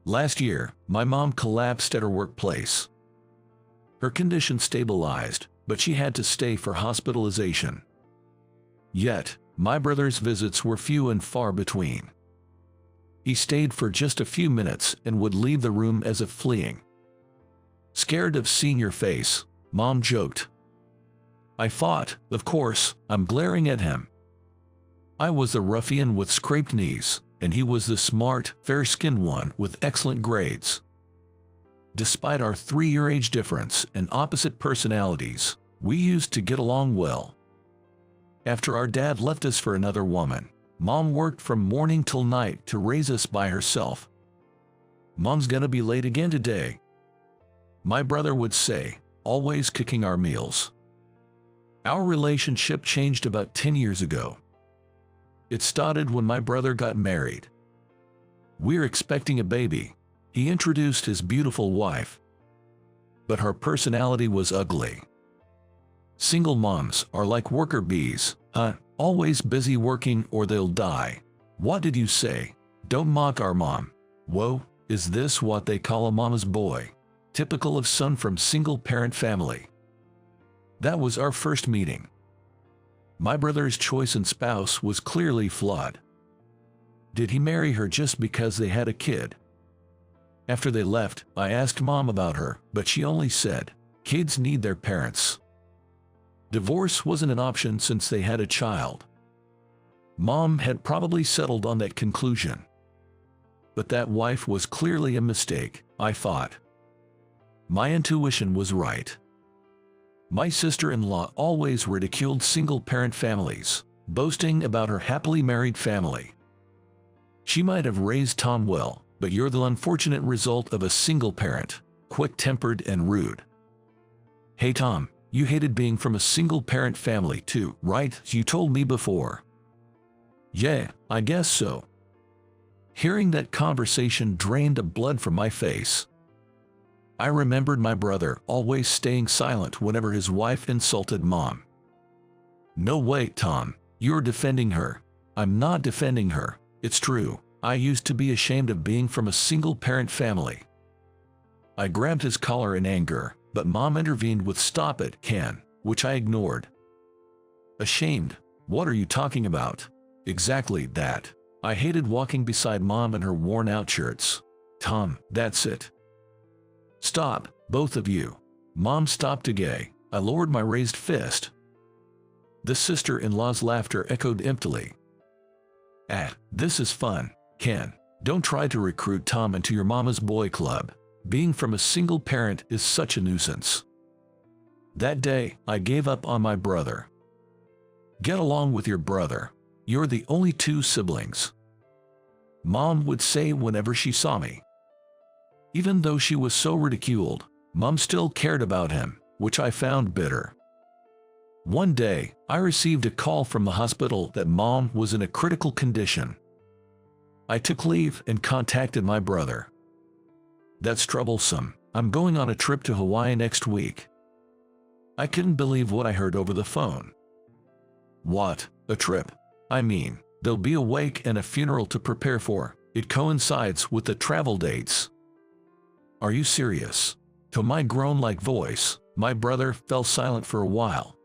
Last year, my mom collapsed at her workplace. Her condition stabilized, but she had to stay for hospitalization. Yet, my brother's visits were few and far between. He stayed for just a few minutes and would leave the room as if fleeing. Scared of seeing your face, Mom joked. I thought, of course, I'm glaring at him. I was the ruffian with scraped knees, and he was the smart, fair-skinned one with excellent grades. Despite our 3-year age difference and opposite personalities, we used to get along well. After our dad left us for another woman, Mom worked from morning till night to raise us by herself. Mom's gonna be late again today, my brother would say, always cooking our meals. Our relationship changed about 10 years ago. It started when my brother got married. We're expecting a baby. He introduced his beautiful wife. But her personality was ugly. Single moms are like worker bees, always busy working or they'll die. What did you say? Don't mock our mom. Whoa, is this what they call a mama's boy? Typical of son from single-parent family. That was our first meeting. My brother's choice in spouse was clearly flawed. Did he marry her just because they had a kid? After they left, I asked Mom about her, but she only said, kids need their parents. Divorce wasn't an option since they had a child. Mom had probably settled on that conclusion. But that wife was clearly a mistake, I thought. My intuition was right. My sister-in-law always ridiculed single-parent families, boasting about her happily married family. She might have raised Tom well, but you're the unfortunate result of a single parent, quick-tempered and rude. Hey Tom, you hated being from a single-parent family too, right? You told me before. Yeah, I guess so. Hearing that conversation drained the blood from my face. I remembered my brother always staying silent whenever his wife insulted Mom. No way, Tom, you're defending her. I'm not defending her. It's true, I used to be ashamed of being from a single-parent family. I grabbed his collar in anger, but Mom intervened with "Stop it, Ken," which I ignored. Ashamed? What are you talking about? Exactly that. I hated walking beside Mom in her worn-out shirts. Tom, that's it. Stop, both of you. Mom stopped again. I lowered my raised fist. The sister-in-law's laughter echoed emptily. This is fun, Ken. Don't try to recruit Tom into your mama's boy club. Being from a single parent is such a nuisance. That day, I gave up on my brother. Get along with your brother. You're the only 2 siblings. Mom would say whenever she saw me. Even though she was so ridiculed, Mom still cared about him, which I found bitter. One day, I received a call from the hospital that Mom was in a critical condition. I took leave and contacted my brother. That's troublesome. I'm going on a trip to Hawaii next week. I couldn't believe what I heard over the phone. What? A trip? I mean, there'll be a wake and a funeral to prepare for. It coincides with the travel dates. Are you serious? To my groan-like voice, my brother fell silent for a while.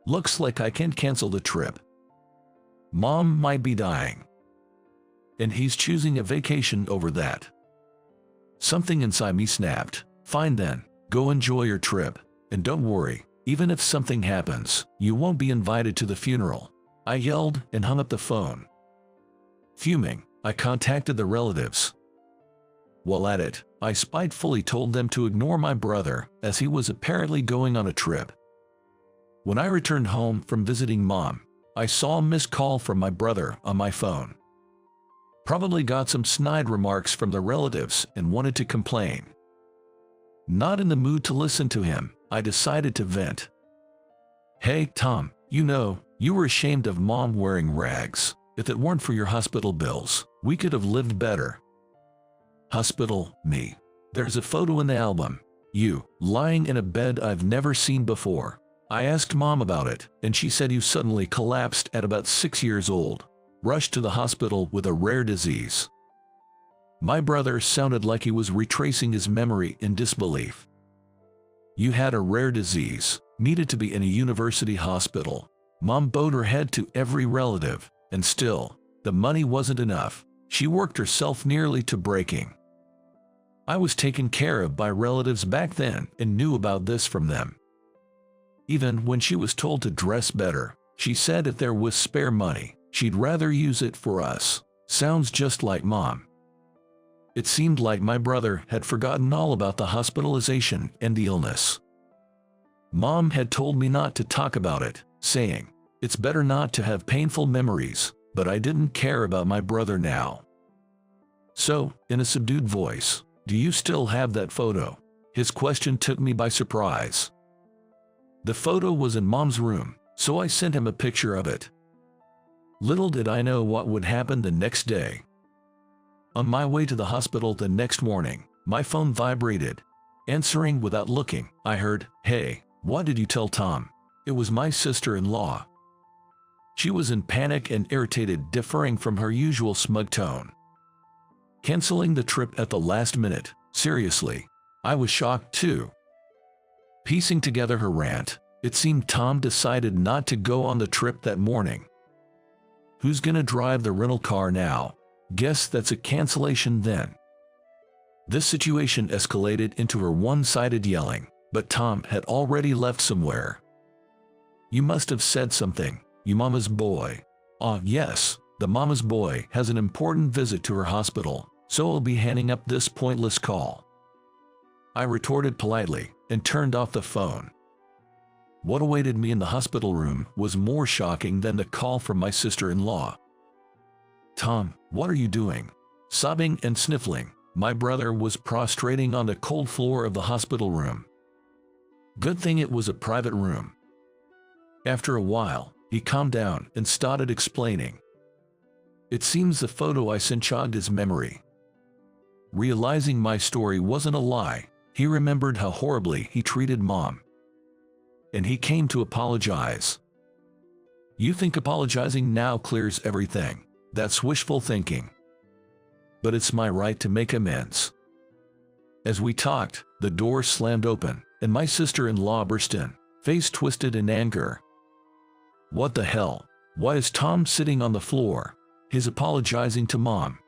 Looks like I can't cancel the trip. Mom might be dying. And he's choosing a vacation over that. Something inside me snapped. Fine then, go enjoy your trip. And don't worry, even if something happens, you won't be invited to the funeral. I yelled and hung up the phone. Fuming, I contacted the relatives. While at it, I spitefully told them to ignore my brother, as he was apparently going on a trip. When I returned home from visiting Mom, I saw a missed call from my brother on my phone. Probably got some snide remarks from the relatives and wanted to complain. Not in the mood to listen to him, I decided to vent. Hey, Tom, you know, you were ashamed of Mom wearing rags. If it weren't for your hospital bills, we could have lived better. Hospital, me. There's a photo in the album. You, lying in a bed I've never seen before. I asked Mom about it, and she said you suddenly collapsed at about 6 years old. Rushed to the hospital with a rare disease. My brother sounded like he was retracing his memory in disbelief. You had a rare disease, needed to be in a university hospital. Mom bowed her head to every relative, and still, the money wasn't enough. She worked herself nearly to breaking. I was taken care of by relatives back then and knew about this from them. Even when she was told to dress better, she said if there was spare money, she'd rather use it for us. Sounds just like Mom. It seemed like my brother had forgotten all about the hospitalization and the illness. Mom had told me not to talk about it, saying, "It's better not to have painful memories," but I didn't care about my brother now. So, in a subdued voice, "Do you still have that photo?" His question took me by surprise. The photo was in Mom's room, so I sent him a picture of it. Little did I know what would happen the next day. On my way to the hospital the next morning, my phone vibrated. Answering without looking, I heard, "Hey, what did you tell Tom?" It was my sister-in-law. She was in panic and irritated, differing from her usual smug tone. Canceling the trip at the last minute, seriously. I was shocked too. Piecing together her rant, it seemed Tom decided not to go on the trip that morning. Who's gonna drive the rental car now? Guess that's a cancellation then. This situation escalated into her one-sided yelling, but Tom had already left somewhere. "You must have said something, you mama's boy." "Ah, yes, the mama's boy has an important visit to her hospital, so I'll be handing up this pointless call." I retorted politely and turned off the phone. What awaited me in the hospital room was more shocking than the call from my sister-in-law. "Tom, what are you doing?" Sobbing and sniffling, my brother was prostrating on the cold floor of the hospital room. Good thing it was a private room. After a while, he calmed down and started explaining. It seems the photo I sent jogged his memory. Realizing my story wasn't a lie, he remembered how horribly he treated Mom. And he came to apologize. You think apologizing now clears everything? That's wishful thinking. But it's my right to make amends. As we talked, the door slammed open, and my sister-in-law burst in, face twisted in anger. What the hell? Why is Tom sitting on the floor? He's apologizing to Mom.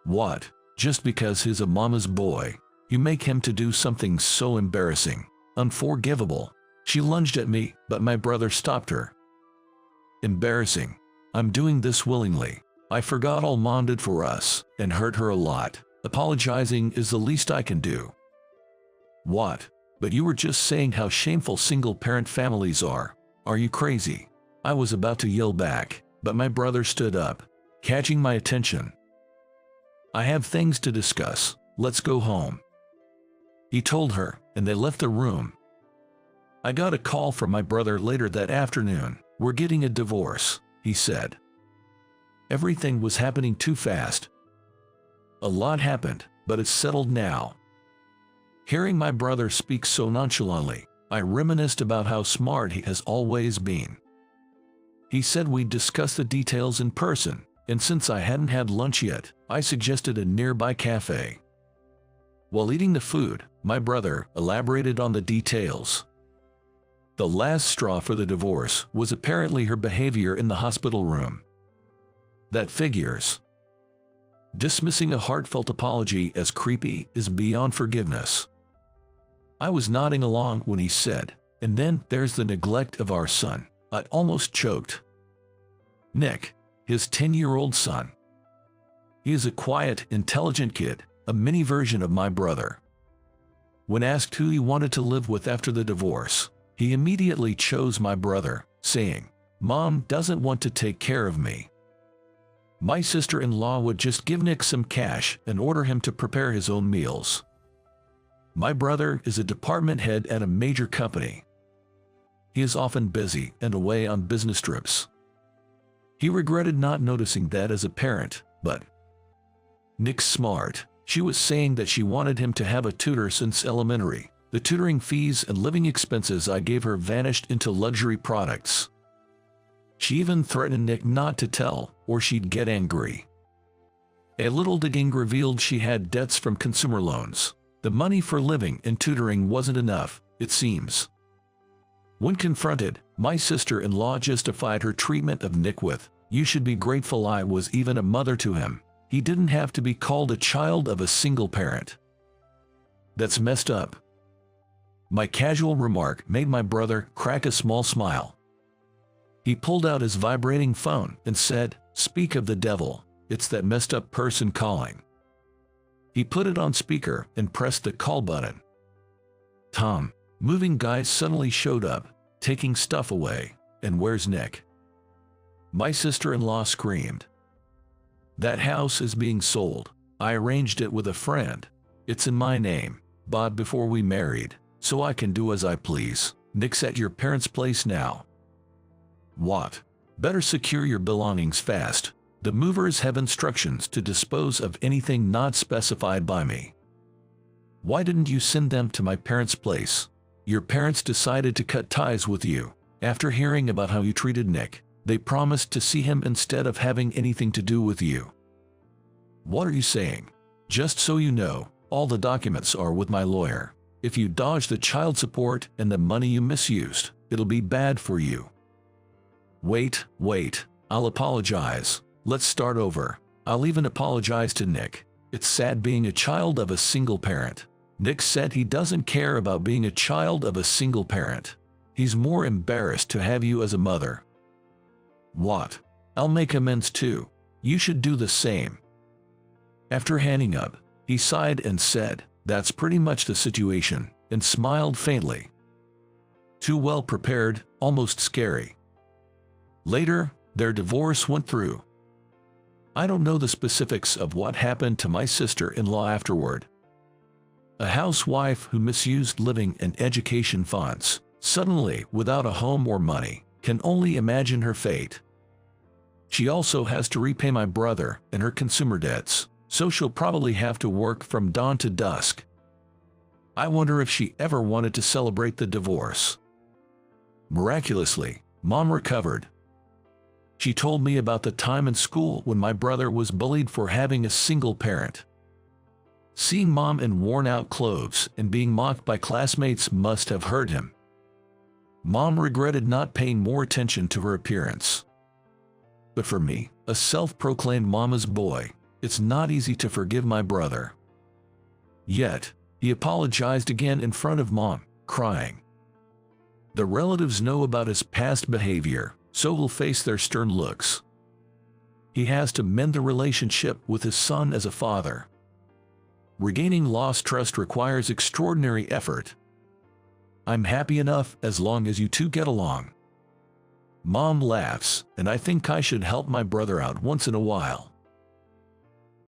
What? Just because he's a mama's boy, you make him to do something so embarrassing, unforgivable. She lunged at me, but my brother stopped her. Embarrassing. I'm doing this willingly. I forgot all Mom did for us, and hurt her a lot. Apologizing is the least I can do. What? But you were just saying how shameful single-parent families are. Are you crazy? I was about to yell back, but my brother stood up, catching my attention. I have things to discuss. Let's go home. He told her, and they left the room. I got a call from my brother later that afternoon. We're getting a divorce, he said. Everything was happening too fast. A lot happened, but it's settled now. Hearing my brother speak so nonchalantly, I reminisced about how smart he has always been. He said we'd discuss the details in person, and since I hadn't had lunch yet, I suggested a nearby cafe. While eating the food, my brother elaborated on the details. The last straw for the divorce was apparently her behavior in the hospital room. That figures. Dismissing a heartfelt apology as creepy is beyond forgiveness. I was nodding along when he said, "And then there's the neglect of our son." I almost choked. Nick, his 10-year-old son. He is a quiet, intelligent kid, a mini version of my brother. When asked who he wanted to live with after the divorce, he immediately chose my brother, saying, "Mom doesn't want to take care of me." My sister-in-law would just give Nick some cash and order him to prepare his own meals. My brother is a department head at a major company. He is often busy and away on business trips. He regretted not noticing that as a parent, but Nick's smart. She was saying that she wanted him to have a tutor since elementary. The tutoring fees and living expenses I gave her vanished into luxury products. She even threatened Nick not to tell, or she'd get angry. A little digging revealed she had debts from consumer loans. The money for living and tutoring wasn't enough, it seems. When confronted, my sister-in-law justified her treatment of Nick with, "You should be grateful I was even a mother to him. He didn't have to be called a child of a single parent." That's messed up. My casual remark made my brother crack a small smile. He pulled out his vibrating phone and said, "Speak of the devil, it's that messed up person calling." He put it on speaker and pressed the call button. Tom, moving guys suddenly showed up, taking stuff away. "And where's Nick?" My sister-in-law screamed. "That house is being sold. I arranged it with a friend. It's in my name, bought before we married, so I can do as I please. Nick's at your parents' place now." "What? Better secure your belongings fast. The movers have instructions to dispose of anything not specified by me." "Why didn't you send them to my parents' place?" "Your parents decided to cut ties with you. After hearing about how you treated Nick, they promised to see him instead of having anything to do with you." "What are you saying?" "Just so you know, all the documents are with my lawyer. If you dodge the child support and the money you misused, it'll be bad for you." Wait, I'll apologize. Let's start over. I'll even apologize to Nick. It's sad being a child of a single parent. Nick said he doesn't care about being a child of a single parent. He's more embarrassed to have you as a mother." "What? I'll make amends too. You should do the same." After hanging up, he sighed and said, "That's pretty much the situation," and smiled faintly. Too well prepared, almost scary. Later, their divorce went through. I don't know the specifics of what happened to my sister-in-law afterward. A housewife who misused living and education funds, suddenly without a home or money, can only imagine her fate. She also has to repay my brother and her consumer debts, so she'll probably have to work from dawn to dusk. I wonder if she ever wanted to celebrate the divorce. Miraculously, Mom recovered. She told me about the time in school when my brother was bullied for having a single parent. Seeing Mom in worn-out clothes and being mocked by classmates must have hurt him. Mom regretted not paying more attention to her appearance. But for me, a self-proclaimed mama's boy, it's not easy to forgive my brother. Yet, he apologized again in front of Mom, crying. The relatives know about his past behavior, so will face their stern looks. He has to mend the relationship with his son as a father. Regaining lost trust requires extraordinary effort. I'm happy enough as long as you two get along. Mom laughs, and I think I should help my brother out once in a while.